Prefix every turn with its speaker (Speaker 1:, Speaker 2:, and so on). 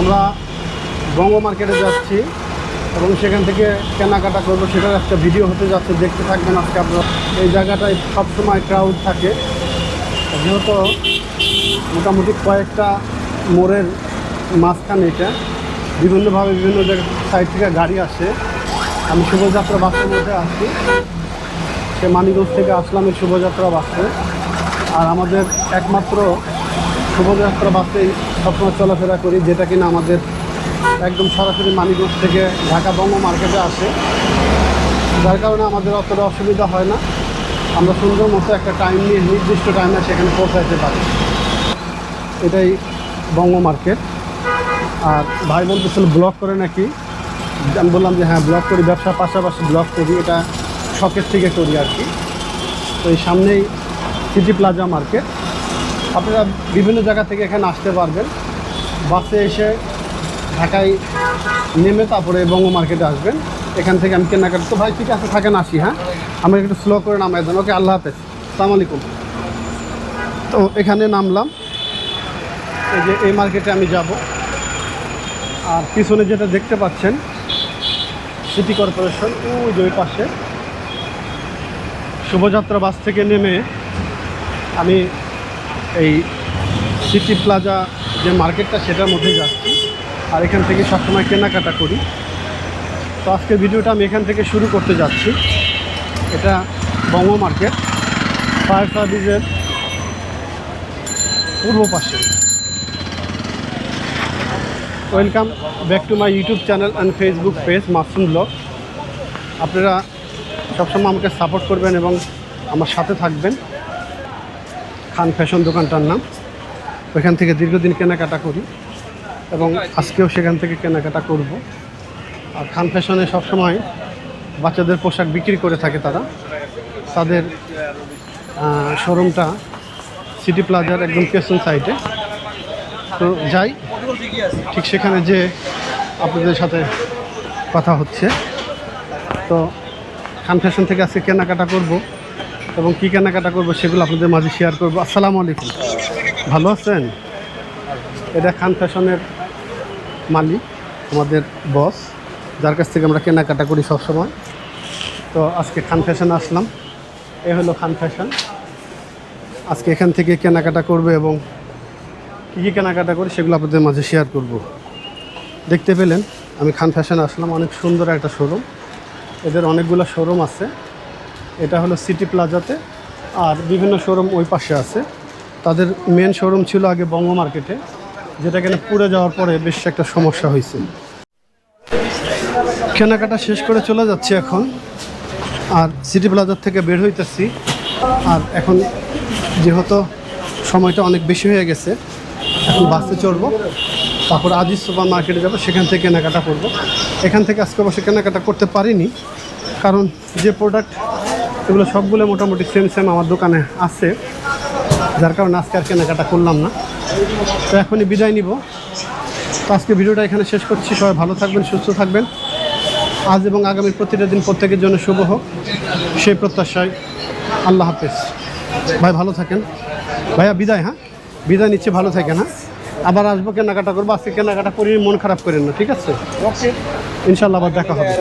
Speaker 1: আমরা বঙ্গ মার্কেটে যাচ্ছি এবং সেখান থেকে কেনাকাটা করবো, সেটার একটা ভিডিও হতে যাচ্ছে, দেখতে থাকবেন আজকে আপনারা। এই জায়গাটায় সবসময় ক্রাউড থাকে, যেহেতু মোটামুটি কয়েকটা মোড়ের মাঝখানে এটা, বিভিন্নভাবে বিভিন্ন জায়গা সাইড থেকে গাড়ি আসে। আমি শুভযাত্রা বাসের মধ্যে আসছি, সে মানিকগঞ্জ থেকে আসলাম এই শুভযাত্রা বাসে। আর আমাদের একমাত্র শুভযাত্রা বাসেই সবসময় চলাফেরা করি, যেটা কিনা আমাদের একদম সরাসরি মানিকগঞ্জ থেকে ঢাকা বঙ্গ মার্কেটে আসে, যার কারণে আমাদের অতটা অসুবিধা হয় না। আমরা সুন্দর মতো একটা টাইম নিয়ে নির্দিষ্ট টাইমে সেখানে পৌঁছাইতে পারি। এটাই বঙ্গ মার্কেট। আর ভাই বলতেছিল ব্লগ করে নাকি, আমি বললাম যে হ্যাঁ ব্লগ করি, ব্যবসার পাশাপাশি ব্লগ করি, এটা শখের থেকে করি আর কি। তো এই সামনেই সিটি প্লাজা মার্কেট, আপনারা বিভিন্ন জায়গা থেকে এখানে আসতে পারবেন। বাসে এসে ঢাকায় নেমে তারপরে বঙ্গ মার্কেটে আসবেন। এখান থেকে আমি কেনাকাটা, তো ভাই ঠিক আছে থাকেন, আসি। হ্যাঁ, আমরা একটু স্লো করে নামাই দেন। ওকে, আল্লাহ হাফেজ, আসসালামু আলাইকুম। তো এখানে নামলাম, এই যে এই মার্কেটে আমি যাব। আর পিছনে যেটা দেখতে পাচ্ছেন সিটি কর্পোরেশন, ওই যে ওই পাশে। শুভযাত্রা বাস থেকে নেমে আমি এই সিটি প্লাজা যে মার্কেটটা সেটার মধ্যে যাচ্ছি, আর এখান থেকে সবসময় কেনাকাটা করি। তো আজকের ভিডিওটা আমি এখান থেকে শুরু করতে যাচ্ছি। এটা বঙ্গ মার্কেট, ফায়ার সার্ভিসের পূর্ব পাশে। Welcome back to my YouTube channel and Facebook page Masum blog. আপনারা সবসময় আমাকে সাপোর্ট করবেন এবং আমার সাথে থাকবেন। খান ফ্যাশন দোকানটার নাম, ওইখান থেকে দীর্ঘদিন কেনাকাটা করি এবং আজকেও সেখান থেকে কেনাকাটা করব। আর খান ফ্যাশনে সবসময় বাচ্চাদের পোশাক বিক্রি করে থাকে তারা। তাদের শোরুমটা সিটি প্লাজার একদম পেছন সাইডে। তো যাই, ঠিক সেখানে যে আপনাদের সাথে কথা হচ্ছে। তো খান ফ্যাশন থেকে আজকে কেনাকাটা করব এবং কী কেনাকাটা করব সেগুলো আপনাদের মাঝে শেয়ার করব। আসসালামু আলাইকুম, ভালো আছেন? এটা খান ফ্যাশনের মালিক, আমাদের বস, যার কাছ থেকে আমরা কেনাকাটা করি সবসময়। তো আজকে খান ফ্যাশনে আসলাম। এ হলো খান ফ্যাশন। আজকে এখান থেকে কেনাকাটা করব এবং কী কী কেনাকাটা করি সেগুলো আপনাদের মাঝে শেয়ার করব। দেখতে পেলেন আমি খান ফ্যাশনে আসলাম, অনেক সুন্দর একটা শোরুম। এদের অনেকগুলো শোরুম আছে। এটা হলো সিটি প্লাজাতে, আর বিভিন্ন শোরুম ওই পাশে আছে। তাদের মেন শোরুম ছিল আগে বঙ্গ মার্কেটে, যেটা কিনা পুড়ে যাওয়ার পরে বেশ একটা সমস্যা হয়েছে। কেনাকাটা শেষ করে চলে যাচ্ছি এখন, আর সিটি প্লাজার থেকে বের হইতেছি। আর এখন যেহেতু সময়টা অনেক বেশি হয়ে গেছে, এখন বাসে চড়বো, তারপর আজিজ সুপার মার্কেটে যাবো, সেখান থেকে কেনাকাটা করব। এখান থেকে আজকে অবশ্যই কেনাকাটা করতে পারিনি, কারণ যে প্রোডাক্ট এগুলো সবগুলো মোটামুটি সেম সেম আমার দোকানে আছে, যার কারণে আজকে আর কেনাকাটা করলাম না। তো এখনই বিদায় নিব। তো আজকে ভিডিওটা এখানে শেষ করছি। সবাই ভালো থাকবেন, সুস্থ থাকবেন। আজ এবং আগামী প্রতিটা দিন প্রত্যেকের জন্য শুভ হোক, সেই প্রত্যাশায় আল্লাহ হাফেজ। ভাই ভালো থাকেন। ভাইয়া বিদায়। হ্যাঁ, বিদায় নিচ্ছি, ভালো থাকেন। হ্যাঁ, আবার আসবো, কেনাকাটা করবো। আজকে কেনাকাটা করি, মন খারাপ করেন না, ঠিক আছে? ওকে, ইনশাল্লাহ আবার দেখা হবে।